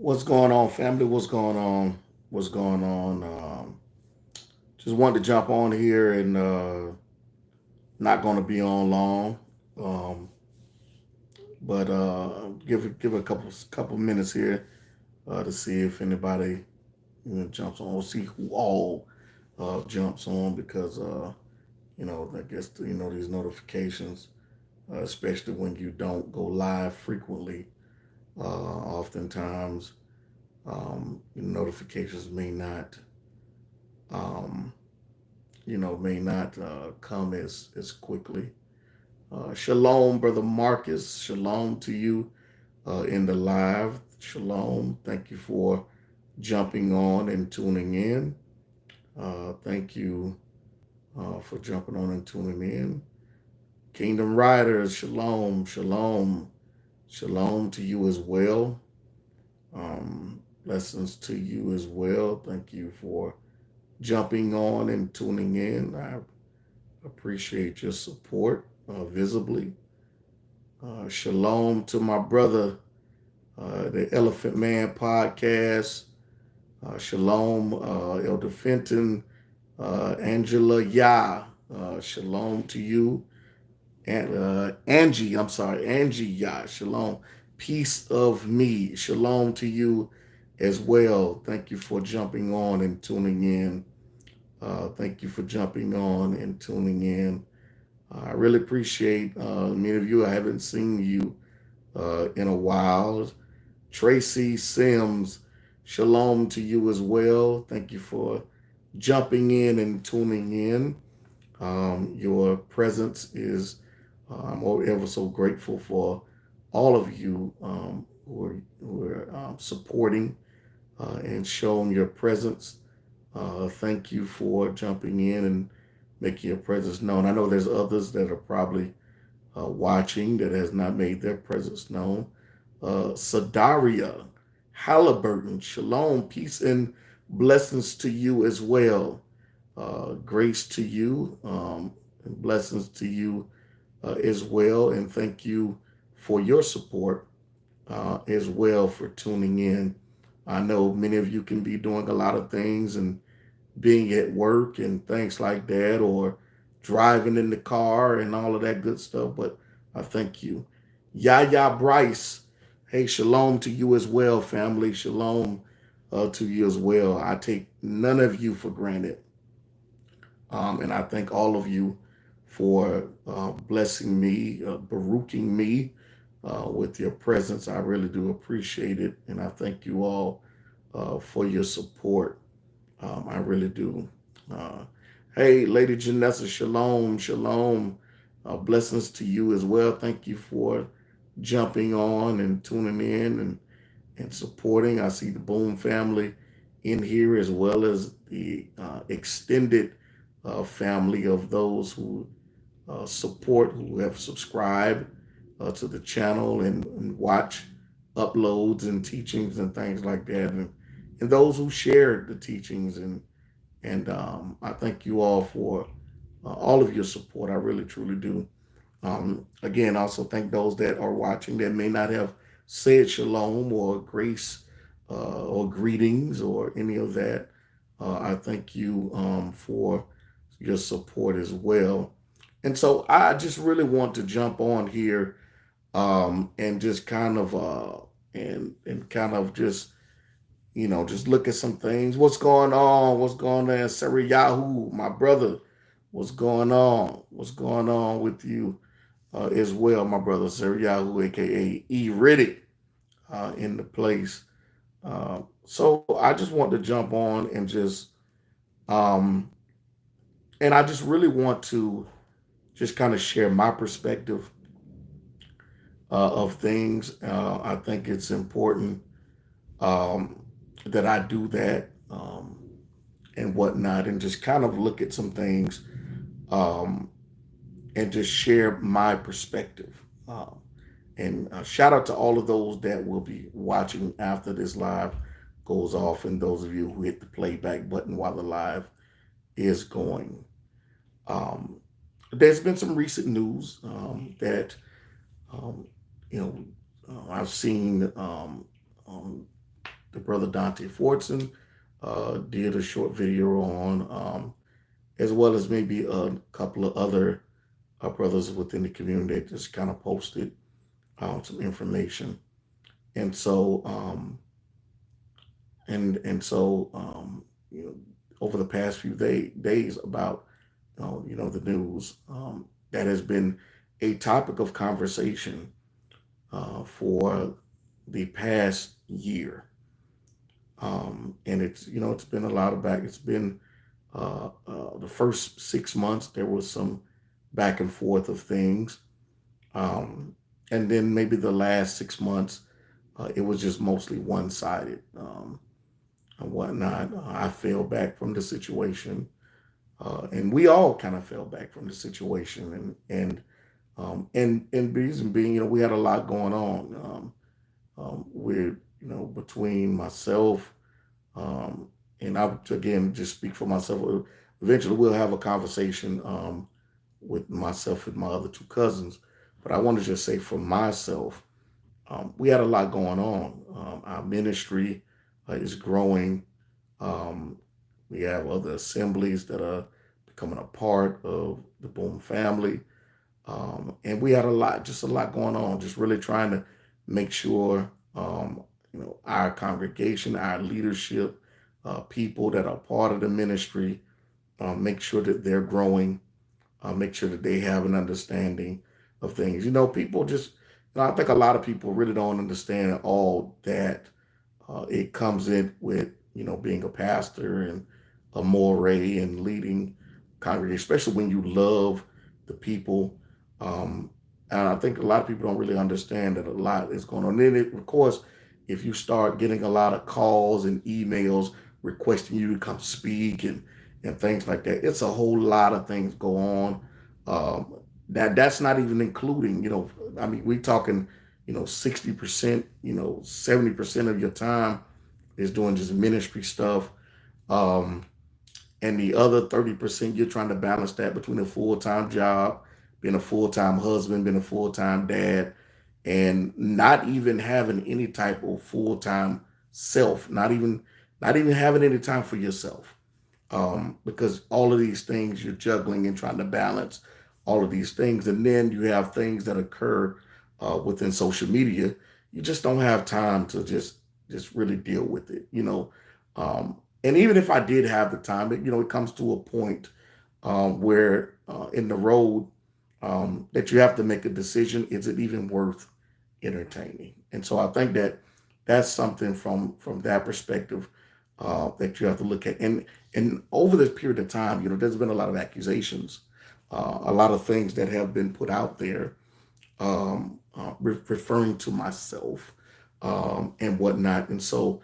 What's going on, family? What's going on? What's going on? Just wanted to jump on here and not going to be on long, um, but give a couple minutes here to see if anybody jumps on. We'll see who all jumps on because I guess these notifications, especially when you don't go live frequently, oftentimes notifications um, may not come as quickly. Shalom, brother Marcus. Shalom to you in the live. Shalom. Thank you for jumping on and tuning in. Thank you for jumping on and tuning in. Kingdom Riders, shalom, shalom, shalom to you as well. Blessings to you as well. Thank you for jumping on and tuning in. I appreciate your support visibly. Shalom to my brother, the Elephant Man podcast. Shalom, Elder Fenton, Angela Yah. Shalom to you. And Angie Yah. Shalom. Peace of me. Shalom to you as well. Thank you for jumping on and tuning in. Thank you for jumping on and tuning in. I really appreciate many of you. I haven't seen you in a while. Tracy Sims, shalom to you as well. Thank you for jumping in and tuning in. Your presence is, I'm ever so grateful for all of you who are supporting and showing your presence. Thank you for jumping in and making your presence known. I know there's others that are probably watching that has not made their presence known. Sadaria Halliburton, shalom, peace and blessings to you as well. Grace to you, and blessings to you as well. And thank you for your support as well for tuning in. I know many of you can be doing a lot of things and being at work and things like that, or driving in the car and all of that good stuff. But I thank you. Yaya Bryce, hey, shalom to you as well, family. Shalom to you as well. I take none of you for granted. And I thank all of you for blessing me, baruching me with your presence. I really do appreciate it. And I thank you all for your support. I really do. Uh, hey, Lady Janessa, shalom, shalom. Blessings to you as well. Thank you for jumping on and tuning in and supporting. I see the Boom family in here as well as the extended family of those who support, who have subscribed to the channel and watch uploads and teachings and things like that. And those who shared the teachings and I thank you all for all of your support. I really truly do. Again, also thank those that are watching that may not have said shalom or grace or greetings or any of that. I thank you for your support as well. And so I just really want to jump on here and just kind of and kind of just just look at some things. What's going on? What's going on? Sarah Yahoo, my brother. What's going on? What's going on with you as well, my brother Sarah Yahoo, aka E Riddick, in the place. So I just want to jump on um, and I just really want to just kind of share my perspective of things. I think it's important um, that I do that and whatnot, and just kind of look at some things um, and just share my perspective. And shout out to all of those that will be watching after this live goes off, and those of you who hit the playback button while the live is going. Um, there's been some recent news that um, you know I've seen the brother Dante Fortson did a short video on, as well as maybe a couple of other brothers within the community that just kind of posted some information. And so, you know, over the past few days about, the news, that has been a topic of conversation for the past year. And it's been a lot of back. It's been the first 6 months, there was some back and forth of things. Um, and then maybe the last 6 months, it was just mostly one sided and whatnot. I fell back from the situation. And we all kind of fell back from the situation, and reason being, we had a lot going on. With between myself, um, and I would, again, just speak for myself. Eventually, we'll have a conversation with myself and my other two cousins. But I want to just say for myself, we had a lot going on. Our ministry is growing. Um, we have other assemblies that are becoming a part of the Boom family. And we had just a lot going on, just really trying to make sure, our congregation, our leadership, people that are part of the ministry, make sure that they're growing, make sure that they have an understanding of things. People just, I think a lot of people really don't understand all that it comes in with, being a pastor and a moray and leading congregation, especially when you love the people. Um, and I think a lot of people don't really understand that a lot is going on. And then, of course, if you start getting a lot of calls and emails requesting you to come speak and things like that, it's a whole lot of things go on. That's not even including, I mean, we're talking, 60%, 70% of your time is doing just ministry stuff. Um, and the other 30%, you're trying to balance that between a full-time job, being a full-time husband, being a full-time dad, and not even having any type of full-time self, not even having any time for yourself. Because all of these things you're juggling and trying to balance all of these things. And then you have things that occur within social media. You just don't have time to just really deal with it. And even if I did have the time, it comes to a point where in the road, that you have to make a decision. Is it even worth entertaining? And so I think that that's something from that perspective that you have to look at. And over this period of time, there's been a lot of accusations, a lot of things that have been put out there, referring to myself and whatnot. And so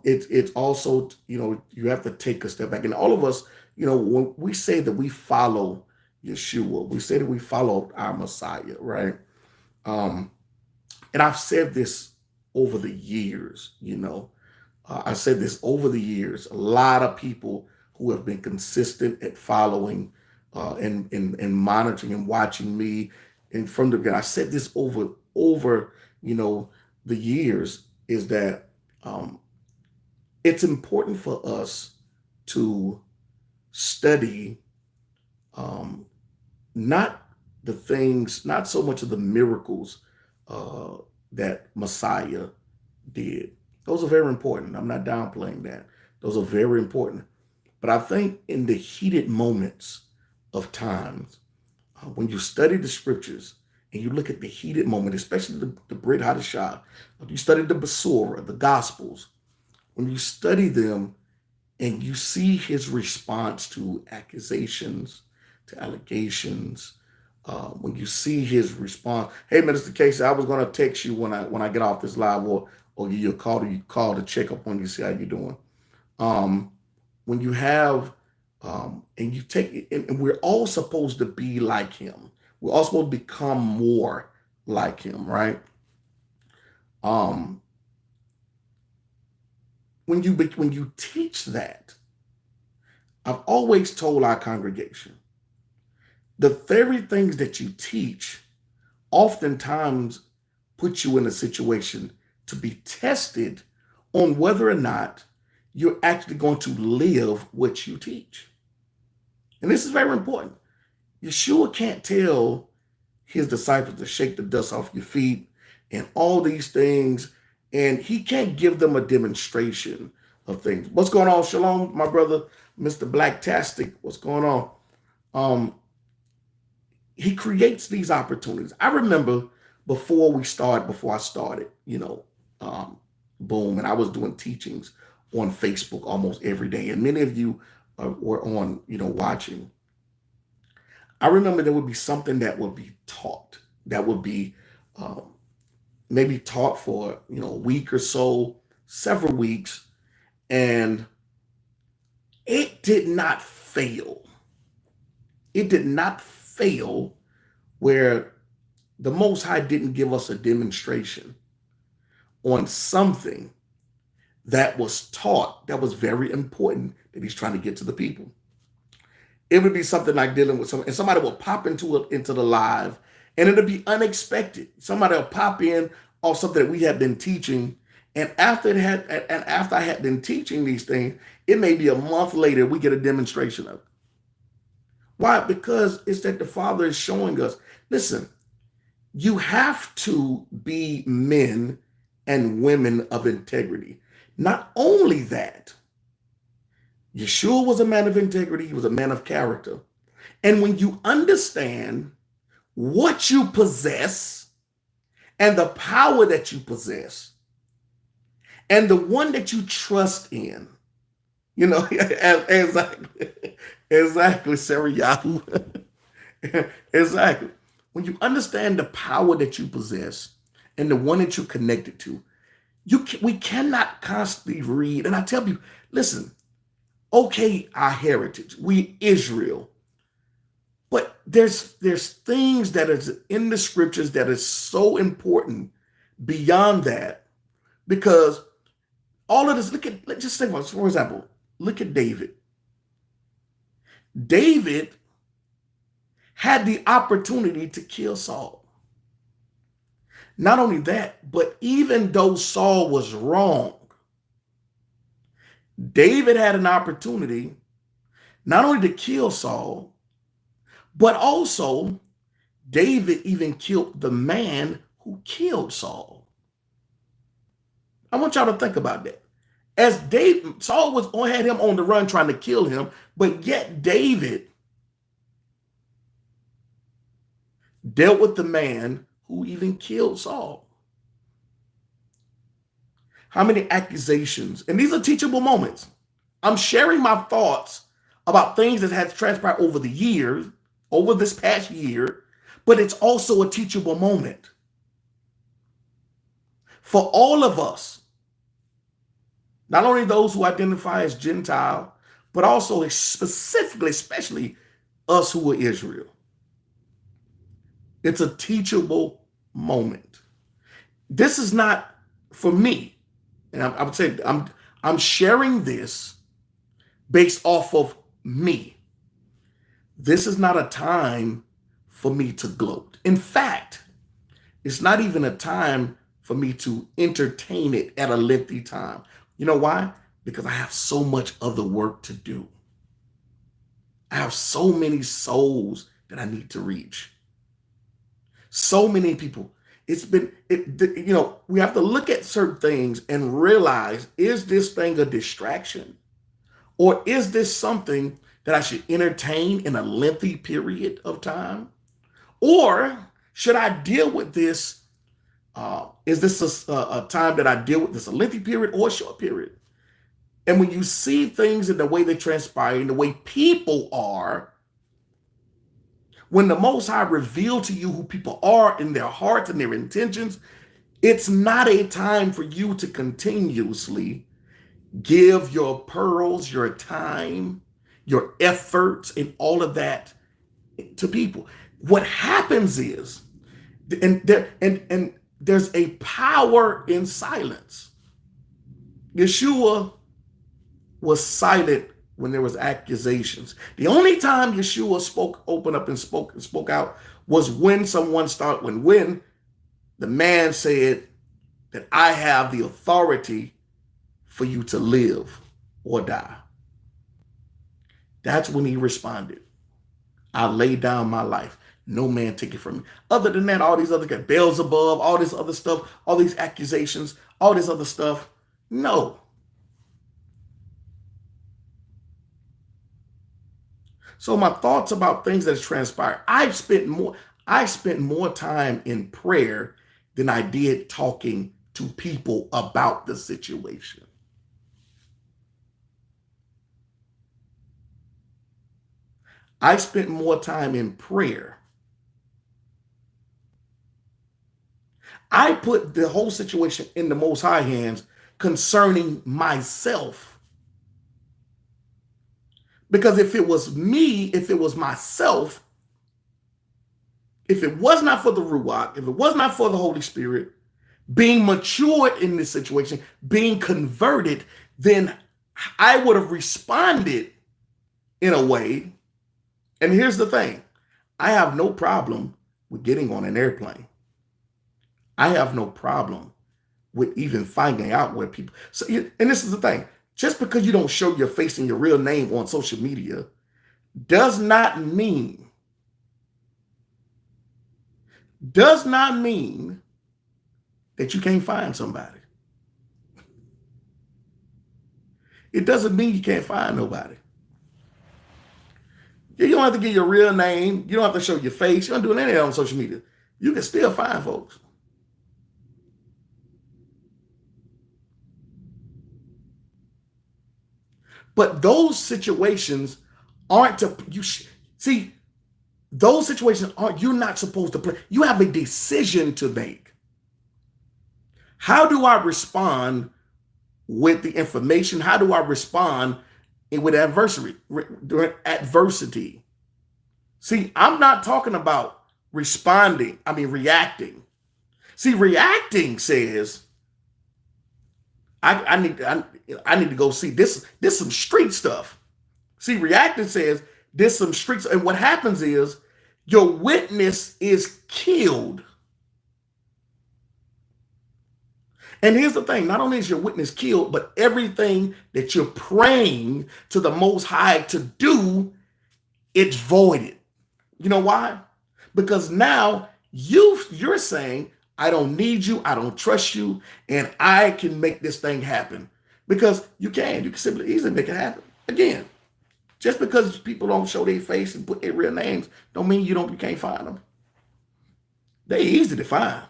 it's also, you have to take a step back. And all of us, when we say that we follow Yeshua, we say that we follow our Messiah, right? Um, and I've said this over the years, I said this over the years. A lot of people who have been consistent at following and monitoring and watching me, and from the beginning, I said this over you know the years, is that um, it's important for us to study, um, not the things, not so much of the miracles uh, that Messiah did. Those are very important. I'm not downplaying that. Those are very important. But I think in the heated moments of times, when you study the scriptures and you look at the heated moment, especially the Brit Hadashah, you study the Basura, the Gospels, when you study them and you see his response to accusations, to allegations, when you see his response, hey, Minister Casey, I was going to text you when I get off this live, or give you a call to check up on you, see how you're doing. Um, when you have and you take it, and we're all supposed to be like him. We're all supposed to become more like him, right? Um, when you teach that, I've always told our congregation, the very things that you teach oftentimes put you in a situation to be tested on whether or not you're actually going to live what you teach. And this is very important. Yeshua can't tell his disciples to shake the dust off your feet and all these things, and he can't give them a demonstration of things. What's going on, Shalom, my brother, Mr. Blacktastic? What's going on? He creates these opportunities. I remember before I started, boom, and I was doing teachings on Facebook almost every day, and many of you were on, watching. I remember there would be something that would be taught, that would be maybe taught for a week or so, several weeks, and it did not fail. It did not fail where the Most High didn't give us a demonstration on something that was taught that was very important that he's trying to get to the people. It would be something like dealing with someone, and somebody will pop into the live, and it'll be unexpected. Somebody will pop in on something that we have been teaching, and after I had been teaching these things, it may be a month later we get a demonstration of it. Why? Because it's that the Father is showing us, listen, you have to be men and women of integrity. Not only that, Yeshua was a man of integrity, he was a man of character. And when you understand what you possess and the power that you possess and the one that you trust in, exactly, Sarah Yahoo. Exactly. When you understand the power that you possess and the one that you're connected to, we cannot constantly read. And I tell you, listen, okay, our heritage, we Israel, but there's things that is in the scriptures that is so important beyond that, because all of this, let's just say, for example, look at David. David had the opportunity to kill Saul. Not only that, but even though Saul was wrong, David had an opportunity not only to kill Saul, but also David even killed the man who killed Saul. I want y'all to think about that. As Saul had him on the run trying to kill him, but yet David dealt with the man who even killed Saul. How many accusations? And these are teachable moments. I'm sharing my thoughts about things that has transpired over the years, over this past year, but it's also a teachable moment for all of us, not only those who identify as Gentile, but also specifically, especially us who are Israel. It's a teachable moment. This is not for me, and I would say I'm sharing this based off of me. This is not a time for me to gloat. In fact, it's not even a time for me to entertain it at a lengthy time. You know why? Because I have so much other work to do. I have so many souls that I need to reach. So many people. We have to look at certain things and realize, is this thing a distraction? Or is this something that I should entertain in a lengthy period of time? Or should I deal with this? Is this a time that I deal with this a lengthy period or a short period? And when you see things in the way they transpire, in the way people are, when the Most High reveal to you who people are in their hearts and their intentions, it's not a time for you to continuously give your pearls, your time, your efforts, and all of that to people. What happens is, and there's a power in silence. Yeshua was silent when there was accusations. The only time Yeshua opened up and spoke out was when when the man said that I have the authority for you to live or die. That's when he responded. I lay down my life. No man take it from me. Other than that, all these other guys, Beelzebub, all this other stuff, all these accusations, all this other stuff. No. So my thoughts about things that has transpired. I spent more time in prayer than I did talking to people about the situation. I spent more time in prayer. I put the whole situation in the Most High hands concerning myself. Because if it was me, if it was myself, if it was not for the Ruach, if it was not for the Holy Spirit, being matured in this situation, being converted, then I would have responded in a way. And here's the thing. I have no problem with getting on an airplane. I have no problem with even finding out where people. So, and this is the thing. Just because you don't show your face and your real name on social media does not mean that you can't find somebody. It doesn't mean you can't find nobody. You don't have to give your real name. You don't have to show your face. You don't do any of that on social media. You can still find folks. But those situations aren't to see. Those situations aren't. You're not supposed to play. You have a decision to make. How do I respond with the information? How do I respond with adversity? During adversity. See, I'm not talking about responding. I mean reacting. See, reacting says I need to go see this. This some street stuff. See, reacting says this some streets, and what happens is your witness is killed. And here's the thing: not only is your witness killed, but everything that you're praying to the Most High to do, it's voided. You know why? Because now you're saying, I don't need you, I don't trust you, and I can make this thing happen. Because you can simply easily make it happen. Again, just because people don't show their face and put their real names, don't mean you can't find them. They're easy to find.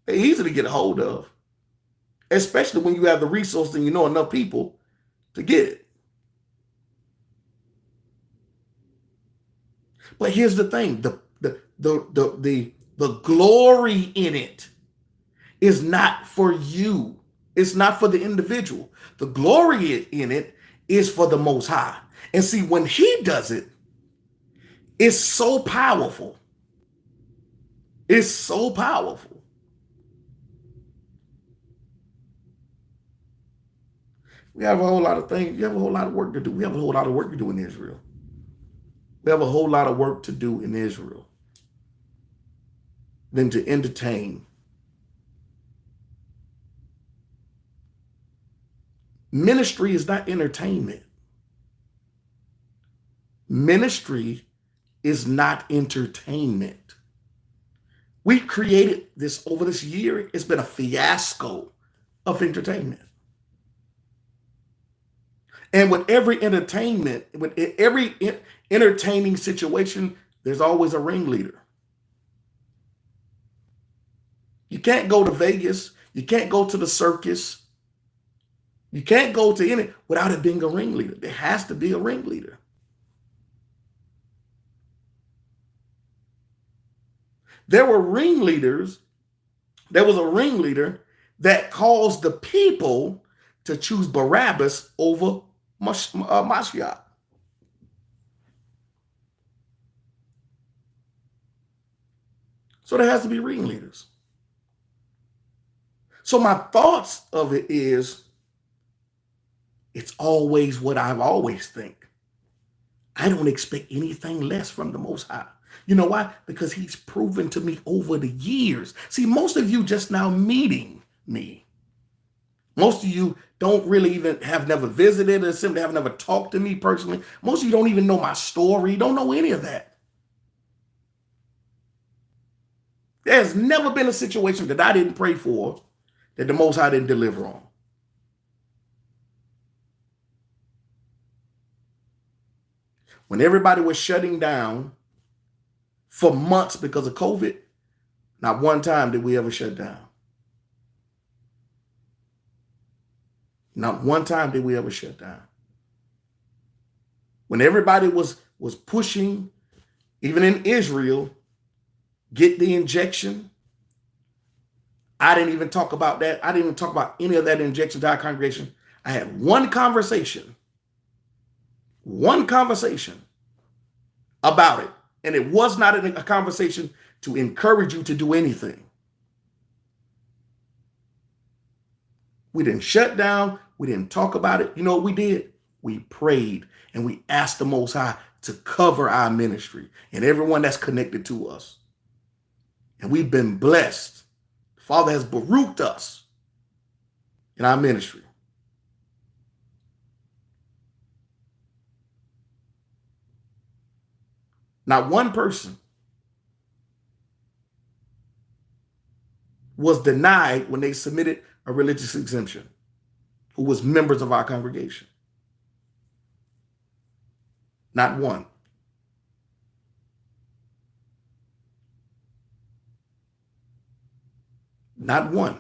They're easy to get a hold of. Especially when you have the resources and you know enough people to get it. But here's the thing: the glory in it is not for you. It's not for the individual. The glory in it is for the Most High. And see, when He does it, it's so powerful. It's so powerful. We have a whole lot of things. You have a whole lot of work to do. We have a whole lot of work to do in Israel. We have a whole lot of work to do in Israel than to entertain. Ministry is not entertainment. Ministry is not entertainment. We've created this over this year. It's been a fiasco of entertainment. And with every entertainment, with every entertaining situation, there's always a ringleader. You can't go to Vegas. You can't go to the circus. You can't go to any without it being a ringleader. There has to be a ringleader. There were ringleaders. There was a ringleader that caused the people to choose Barabbas over Mashiach. So there has to be ringleaders. So my thoughts of it is, it's always what I've always think. I don't expect anything less from the Most High. You know why? Because He's proven to me over the years. See, most of you just now meeting me. Most of you don't really even have never visited or simply have never talked to me personally. Most of you don't even know my story, don't know any of that. There's never been a situation that I didn't pray for that the Most High didn't deliver on. When everybody was shutting down for months because of COVID, not one time did we ever shut down. Not one time did we ever shut down. When everybody was pushing, even in Israel, get the injection, I didn't even talk about that. I didn't even talk about any of that injection to our congregation. I had one conversation about it. And it was not a conversation to encourage you to do anything. We didn't shut down. We didn't talk about it. You know what we did? We prayed and we asked the Most High to cover our ministry and everyone that's connected to us. And we've been blessed. The Father has baruched us in our ministry. Not one person was denied when they submitted a religious exemption who was members of our congregation. Not one. Not one.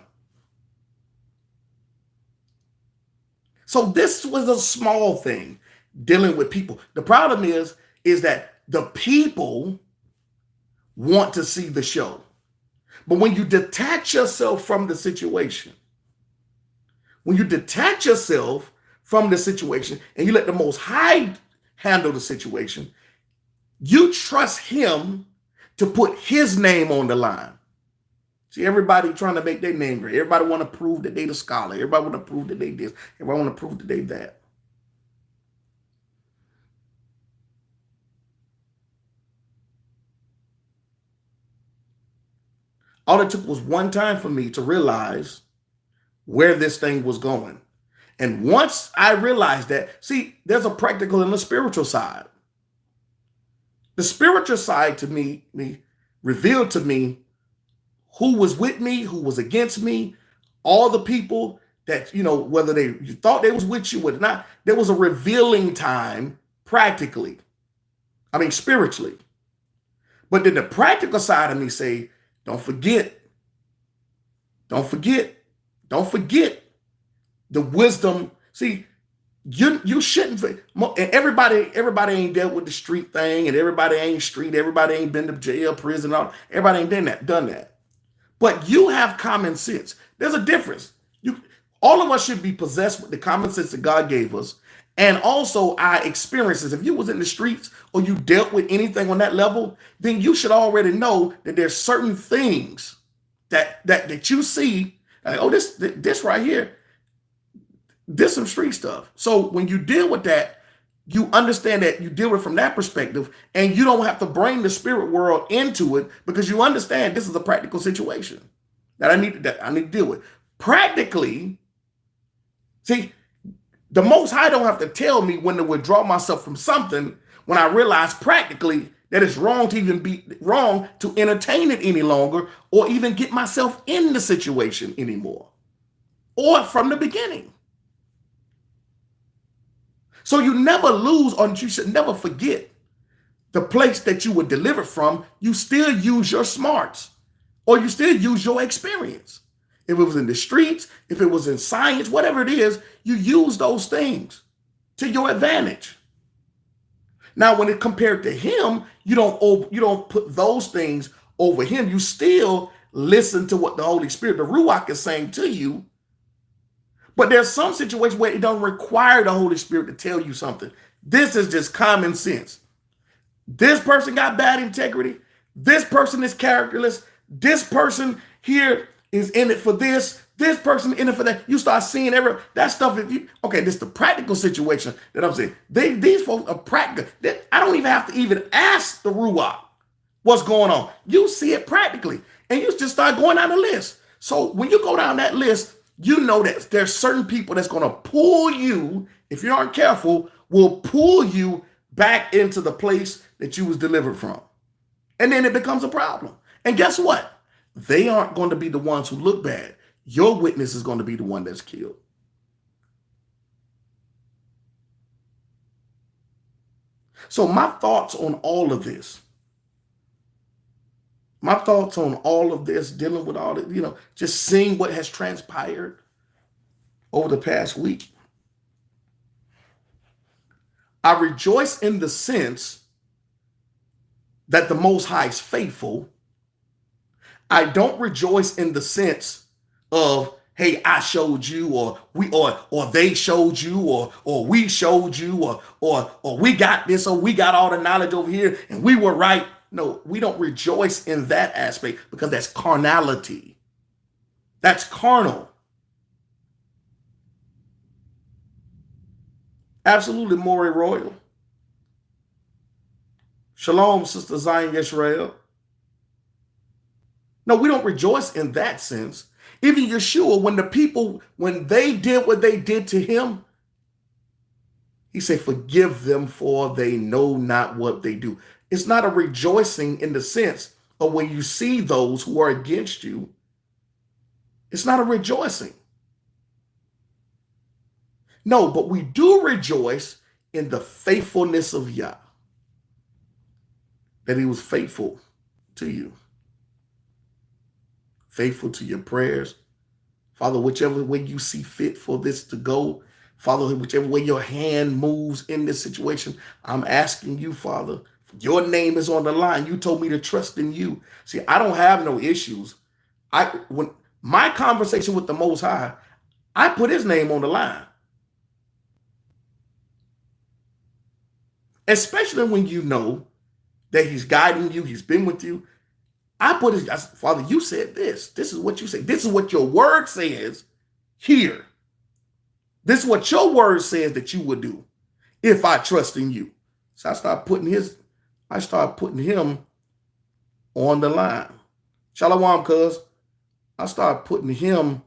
So this was a small thing, dealing with people. The problem is that the people want to see the show. But when you detach yourself from the situation, and you let the Most High handle the situation, you trust him to put his name on the line. See, everybody trying to make their name great. Everybody want to prove that they the scholar. Everybody want to prove that they this. Everybody want to prove that they that. All it took was one time for me to realize where this thing was going. And once I realized that, see, there's a practical and a spiritual side. The spiritual side to me revealed to me who was with me, who was against me, all the people that, whether you thought they was with you or not. There was a revealing time spiritually. But then the practical side of me say, don't forget the wisdom. See, you shouldn't. And everybody ain't dealt with the street thing, and everybody ain't street. Everybody ain't been to jail, prison, everybody ain't done that. But you have common sense. There's a difference. All of us should be possessed with the common sense that God gave us, and also our experiences. If you was in the streets or you dealt with anything on that level, then you should already know that there's certain things that you see, like, oh, this right here, this some street stuff. So when you deal with that, you understand that you deal with it from that perspective, and you don't have to bring the spirit world into it, because you understand this is a practical situation that I need to deal with. Practically, see, the Most High don't have to tell me when to withdraw myself from something when I realize practically that it's wrong to entertain it any longer, or even get myself in the situation anymore, or from the beginning. So you never lose, or you should never forget the place that you were delivered from. You still use your smarts, or you still use your experience. If it was in the streets, if it was in science, whatever it is, you use those things to your advantage. Now, when it compared to him, you don't put those things over him. You still listen to what the Holy Spirit, the Ruach, is saying to you. But there's some situations where it don't require the Holy Spirit to tell you something. This is just common sense. This person got bad integrity. This person is characterless. This person here is in it for this. This person in it for that. You start seeing that stuff. Okay, this is the practical situation that I'm saying. These folks are practical. I don't even have to even ask the Ruach what's going on. You see it practically, and you just start going down the list. So when you go down that list, You know that there's certain people that's going to pull you, if you aren't careful, will pull you back into the place that you was delivered from. And then it becomes a problem. And guess what? They aren't going to be the ones who look bad. Your witness is going to be the one that's killed. So my thoughts on all of this, dealing with all the, just seeing what has transpired over the past week. I rejoice in the sense that the Most High is faithful. I don't rejoice in the sense of, hey, I showed you, or they showed you, or we showed you, or we got this, or we got all the knowledge over here, and we were right. No, we don't rejoice in that aspect because that's carnality. That's carnal. Absolutely, Maury Royal. Shalom, Sister Zion Yisrael. No, we don't rejoice in that sense. Even Yeshua, when they did what they did to him, he said, forgive them for they know not what they do. It's not a rejoicing in the sense of when you see those who are against you. It's not a rejoicing. No, but we do rejoice in the faithfulness of Yah. That he was faithful to you. Faithful to your prayers. Father, whichever way you see fit for this to go, Father, whichever way your hand moves in this situation, I'm asking you, Father, your name is on the line. You told me to trust in you. See, I don't have no issues. When my conversation with the Most High, I put his name on the line. Especially when you know that he's guiding you, he's been with you. Father, you said this. This is what you say. This is what your word says here. This is what your word says that you would do if I trust in you. So I start putting him on the line. Shalom, cuz. I start putting him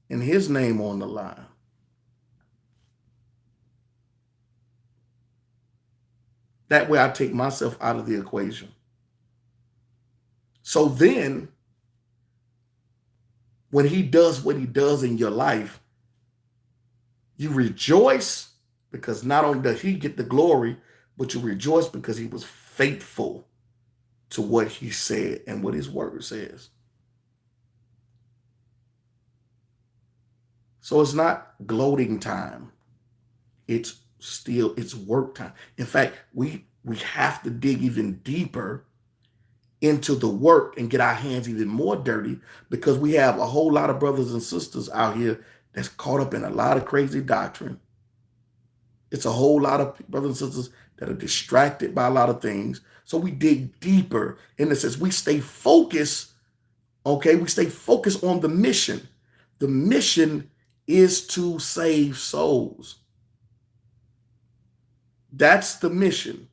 and his name on the line. That way I take myself out of the equation. So then, when he does what he does in your life, you rejoice because not only does he get the glory, but you rejoice because he was faithful to what he said and what his word says. So it's not gloating time. It's work time. In fact, we have to dig even deeper into the work and get our hands even more dirty because we have a whole lot of brothers and sisters out here that's caught up in a lot of crazy doctrine. It's a whole lot of brothers and sisters that are distracted by a lot of things. So we dig deeper in the sense we stay focused, okay? We stay focused on the mission. The mission is to save souls. That's the mission.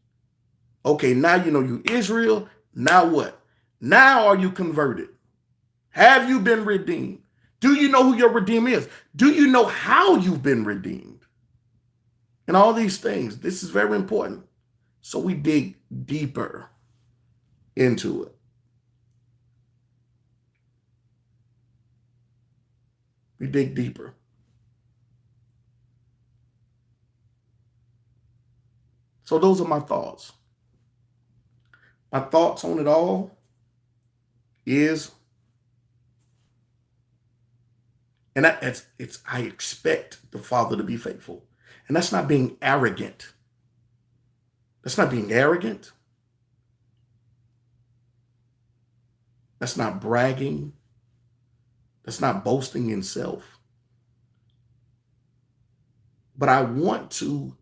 Okay, now you know you Israel. Now what? Now are you converted? Have you been redeemed? Do you know who your Redeemer is? Do you know how you've been redeemed? And all these things. This is very important. So we dig deeper into it. We dig deeper. So those are my thoughts. My thoughts on it all is, and I expect the Father to be faithful. And that's not being arrogant. That's not being arrogant. That's not bragging. That's not boasting in self. But I want to,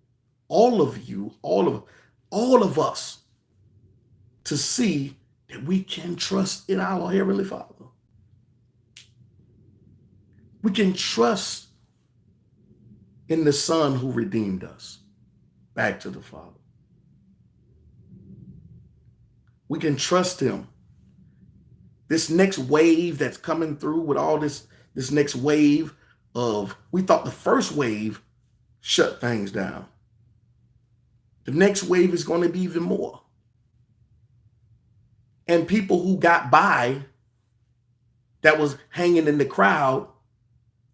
all of us, to see that we can trust in our Heavenly Father. We can trust in the Son who redeemed us back to the Father. We can trust him. This next wave that's coming through with all this next wave we thought the first wave shut things down. The next wave is going to be even more. And people who got by, that was hanging in the crowd,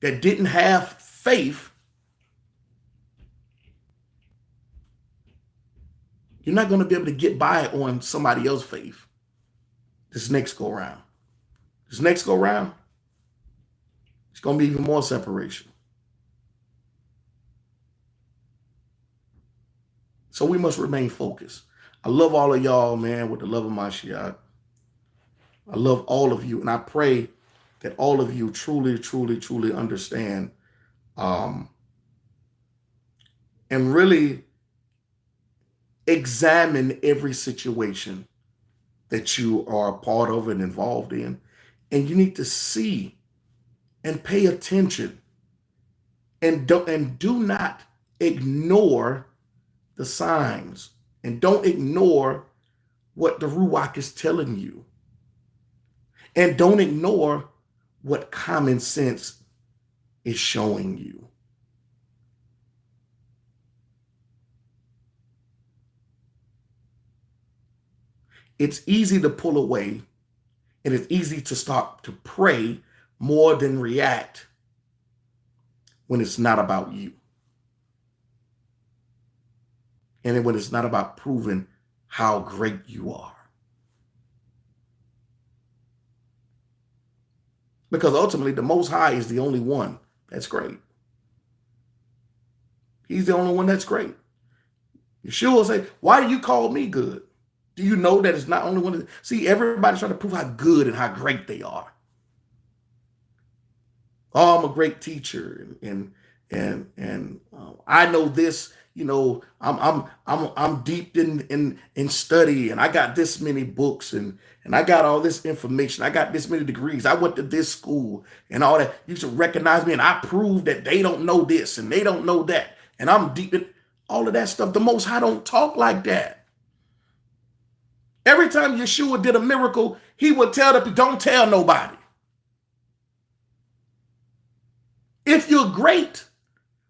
that didn't have faith, you're not going to be able to get by on somebody else's faith this next go round. This next go round, it's going to be even more separation. So we must remain focused. I love all of y'all, man, with the love of Mashiach. I love all of you, and I pray that all of you truly, truly, truly understand and really examine every situation that you are a part of and involved in. And you need to see and pay attention and do not ignore the signs, and don't ignore what the Ruach is telling you. And don't ignore what common sense is showing you. It's easy to pull away, and it's easy to start to pray more than react when it's not about you. And when it's not about proving how great you are. Because ultimately, the Most High is the only one that's great. He's the only one that's great. Yeshua will say, why do you call me good? Do you know that it's not only one? See, everybody's trying to prove how good and how great they are. Oh, I'm a great teacher, and I know this. You know, I'm deep in study, and I got this many books, and I got all this information. I got this many degrees. I went to this school and all that. You should recognize me, and I prove that they don't know this and they don't know that, and I'm deep in all of that stuff. The Most High don't talk like that. Every time Yeshua did a miracle, he would tell the people, don't tell nobody. If you're great,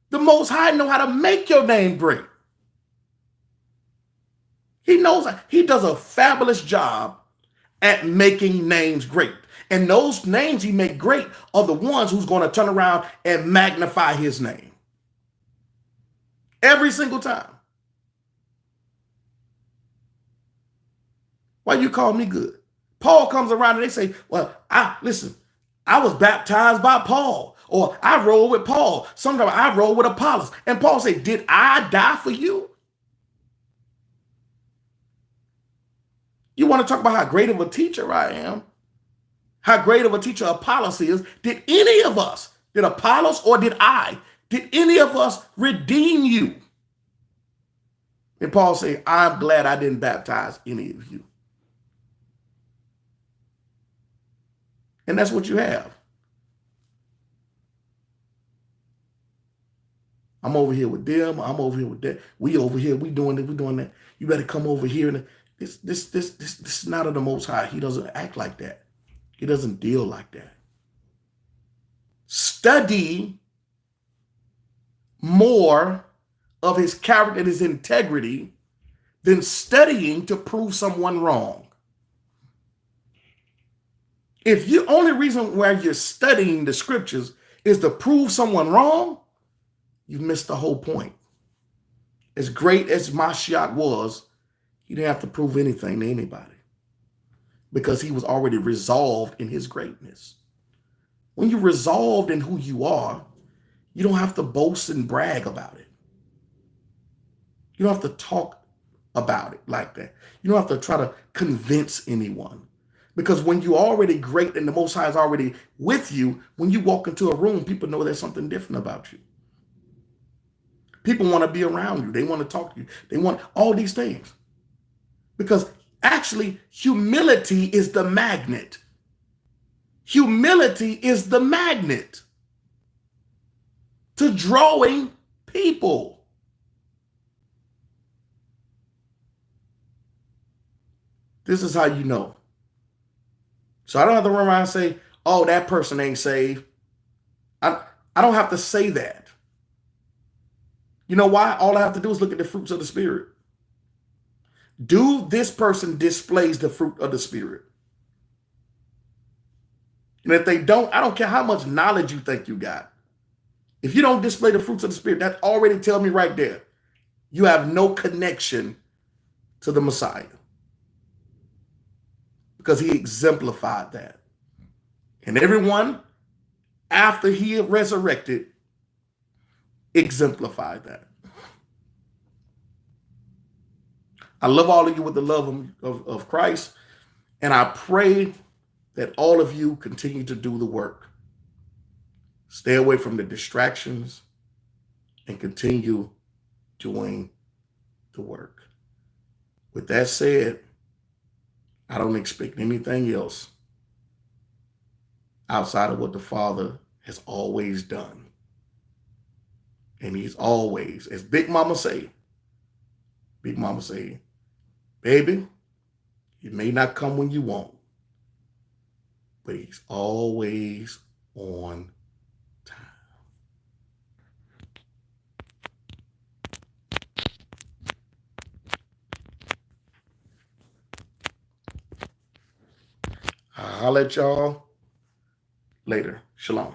the Most High know how to make your name great. He knows, he does a fabulous job at making names great. And those names he make great are the ones who's going to turn around and magnify his name. Every single time. Why you call me good? Paul comes around and they say, well, I was baptized by Paul, or I roll with Paul. Sometimes I roll with Apollos. And Paul said, did I die for you? You want to talk about how great of a teacher I am? How great of a teacher Apollos is? Did any of us, did Apollos or did any of us redeem you? And Paul said, I'm glad I didn't baptize any of you. And that's what you have. I'm over here with them. I'm over here with that. We over here. We doing this. We doing that. You better come over here. And this is not of the Most High. He doesn't act like that. He doesn't deal like that. Study more of his character and his integrity than studying to prove someone wrong. If the only reason why you're studying the scriptures is to prove someone wrong, you've missed the whole point. As great as Mashiach was, he didn't have to prove anything to anybody because he was already resolved in his greatness. When you're resolved in who you are, you don't have to boast and brag about it. You don't have to talk about it like that. You don't have to try to convince anyone. Because when you're already great and the Most High is already with you, when you walk into a room, people know there's something different about you. People want to be around you. They want to talk to you. They want all these things. Because actually, humility is the magnet. Humility is the magnet to drawing people. This is how you know. So I don't have to run around and say, oh, that person ain't saved. I don't have to say that. You know why? All I have to do is look at the fruits of the Spirit. Do this person displays the fruit of the Spirit? And if they don't, I don't care how much knowledge you think you got. If you don't display the fruits of the Spirit, that already tells me right there, you have no connection to the Messiah. Because he exemplified that. And everyone, after he resurrected, exemplified that. I love all of you with the love of Christ. And I pray that all of you continue to do the work. Stay away from the distractions and continue doing the work. With that said, I don't expect anything else outside of what the Father has always done. And he's always, as Big Mama say, baby, it may not come when you want, but he's always on time. I'll holler at y'all later. Shalom.